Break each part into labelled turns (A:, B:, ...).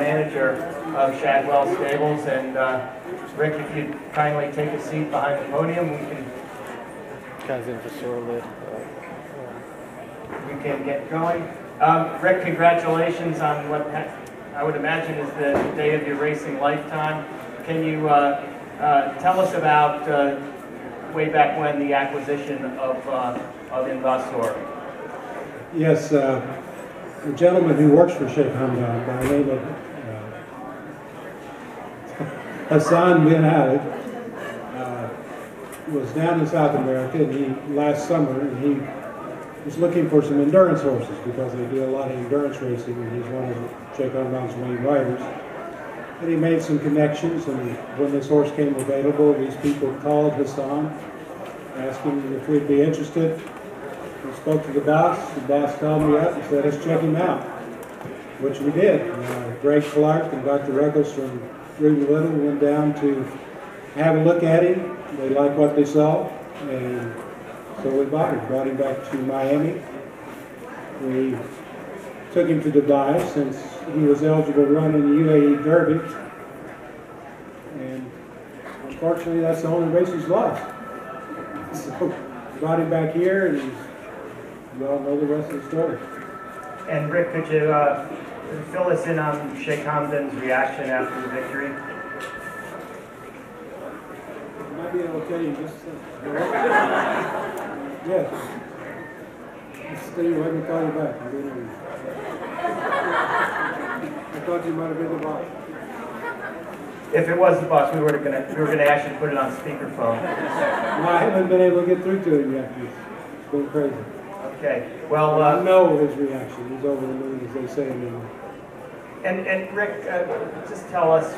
A: Manager of Shadwell Stables, and Rick, if you'd kindly take a seat behind the podium, we can get going. Rick, congratulations on what I would imagine is the day of your racing lifetime. Can you tell us about way back when the acquisition of Invasor?
B: Yes, a gentleman who works for Sheikh Hamdan by the name of Hassan bin Ali was down in South America last summer, and he was looking for some endurance horses because they do a lot of endurance racing, and he's one of Sheikh Hamdan's main riders. And he made some connections, and when this horse came available, these people called Hassan, asked him if we'd be interested. We spoke to the boss called me up and said, let's check him out, which we did. Greg Clark and Dr. Ruggles from Rude Little went down to have a look at him. They liked what they saw, and so we brought him back to Miami. We took him to Dubai since he was eligible to run in the UAE Derby, and unfortunately that's the only race he's lost. So brought him back here, and you all know the rest of the story.
A: And Rick, could you fill us in on Sheikh Hamdan's reaction after the victory?
B: I might be able to tell you just yes. Steve, let me call you back. I thought you might have been the boss.
A: If it was the boss, we were gonna actually put it on speakerphone.
B: No, I haven't been able to get through to him yet. It's been crazy.
A: Okay. Well,
B: I know his reaction. He's over the moon, as they say.
A: And Rick, just tell us,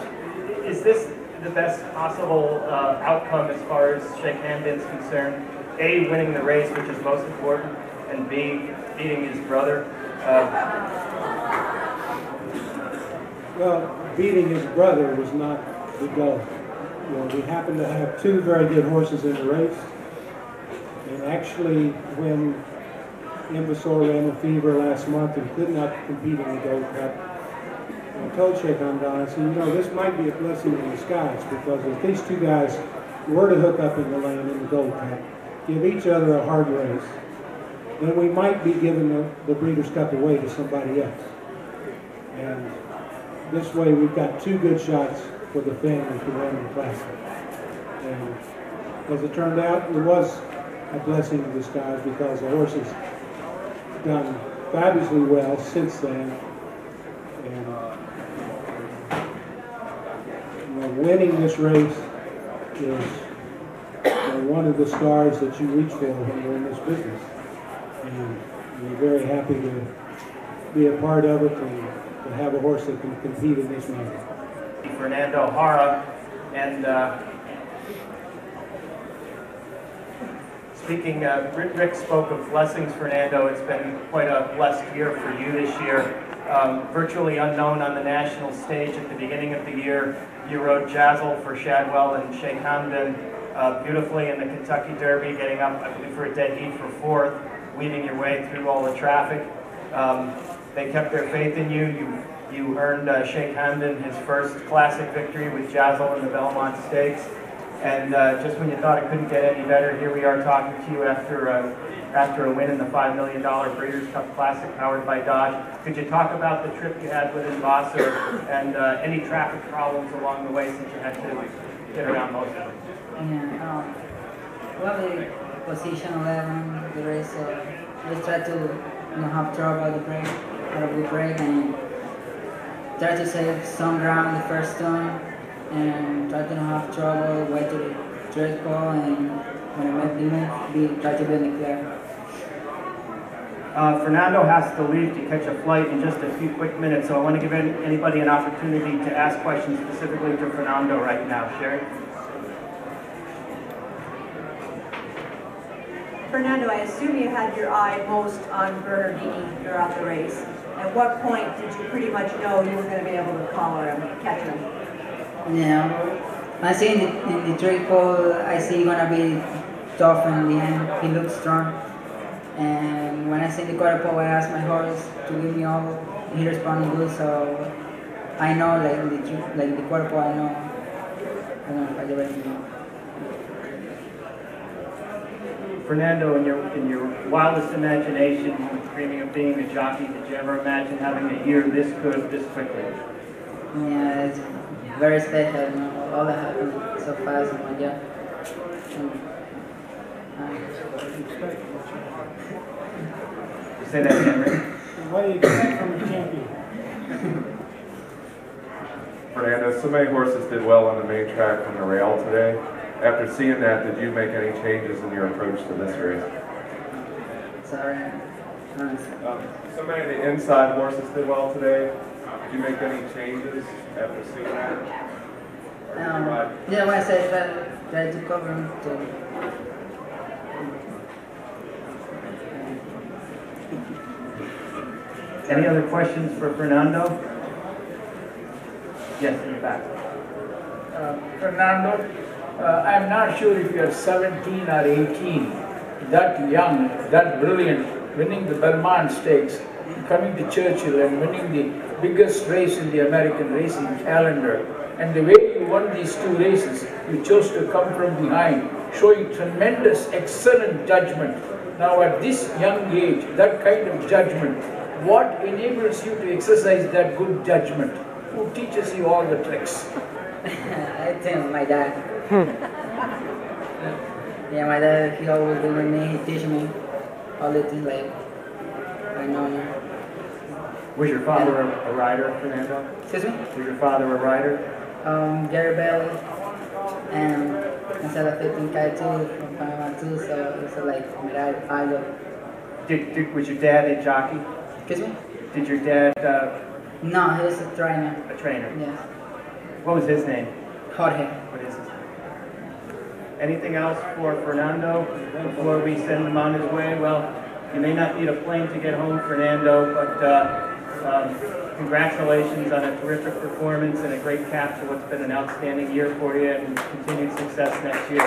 A: is this the best possible outcome as far as Sheikh Hamdan's concerned? A, winning the race, which is most important, and B, beating his brother.
B: Well, beating his brother was not the goal. You know, we happened to have two very good horses in the race, and actually, when Invasor ran a fever last month and could not compete in the Gold Cup, I told Sheikh Hamdan, I said, you know, this might be a blessing in disguise, because if these two guys were to hook up in the lane in the Gold Cup, give each other a hard race, then we might be giving the Breeders' Cup away to somebody else. And this way we've got two good shots for the family to run the Classic. And as it turned out, it was a blessing in disguise, because the horse has done fabulously well since then. And winning this race is one of the stars that you reach for when you're in this business. And we're very happy to be a part of it and to have a horse that can compete in this manner.
A: Fernando Hara, and speaking, Rick spoke of blessings, Fernando. It's been quite a blessed year for you this year. Virtually unknown on the national stage at the beginning of the year, you rode Jazzle for Shadwell and Sheikh Hamdan beautifully in the Kentucky Derby, getting up, I believe, for a dead heat for fourth, weaving your way through all the traffic. They kept their faith in you. You earned Sheikh Hamdan his first classic victory with Jazzle in the Belmont Stakes. And just when you thought it couldn't get any better, here we are talking to you after a win in the $5 million Breeders' Cup Classic powered by Dodge. Could you talk about the trip you had with Invasor and any traffic problems along the way, since you had to get around most of it?
C: Yeah, well, the position 11, the race, we tried to have trouble out of the break, and try to save some ground the first turn, and try to not have trouble, wait to the straight ball, and when I make the move, try to be in the clear.
A: Fernando has to leave to catch a flight in just a few quick minutes, so I want to give anybody an opportunity to ask questions specifically to Fernando right now. Sherry?
D: Fernando, I assume you had your eye most on Bernardini throughout the race. At what point did you pretty much know you were going to be able to collar him, catch him?
C: Yeah, I see in the trade call, I see he's gonna be tough in the end. He looks strong. And when I see the quarter pole, I asked my horse to give me all. He responded good, so I know like the cuerpo. I know if I do everything.
A: Fernando, in your wildest imagination, dreaming of being a jockey, did you ever imagine having a year this good, this quickly?
C: Yeah, it's very special. You know, all that happened so fast in my job.
A: Say that again, Rick.
B: What do you expect from a champion?
E: Fernando, so many horses did well on the main track from the rail today. After seeing that, did you make any changes in your approach to this race?
C: Sorry.
E: So many of the inside horses did well today. Did you make any changes after seeing that?
C: Yeah, when I said try to cover him to.
A: Any other questions for Fernando? Yes, in the back.
F: Fernando, I'm not sure if you're 17 or 18, that young, that brilliant, winning the Belmont Stakes, coming to Churchill and winning the biggest race in the American racing calendar. And the way you won these two races, you chose to come from behind, showing tremendous, excellent judgment. Now at this young age, that kind of judgment, what enables you to exercise that good judgment? Who teaches you all the tricks?
C: I think my dad. Yeah, my dad, he always been with me. He teach me all the things like I know now.
A: Was your father a rider, Fernando?
C: Excuse me?
A: Was your father a rider?
C: Gary Bailey and instead of 15K too from Panama too, so it's like my dad idol.
A: Was your dad a jockey?
C: Excuse me?
A: Did your dad
C: No, he was a trainer.
A: a trainer?
C: Yes.
A: What was his name?
C: Jorge.
A: What is his name? Anything else for Fernando before we send him on his way? Well, you may not need a plane to get home, Fernando, but congratulations on a terrific performance and a great cap to what's been an outstanding year for you, and continued success next year.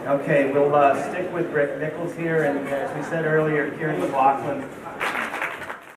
A: Okay, we'll stick with Rick Nichols here, and as we said earlier, Kieran McLaughlin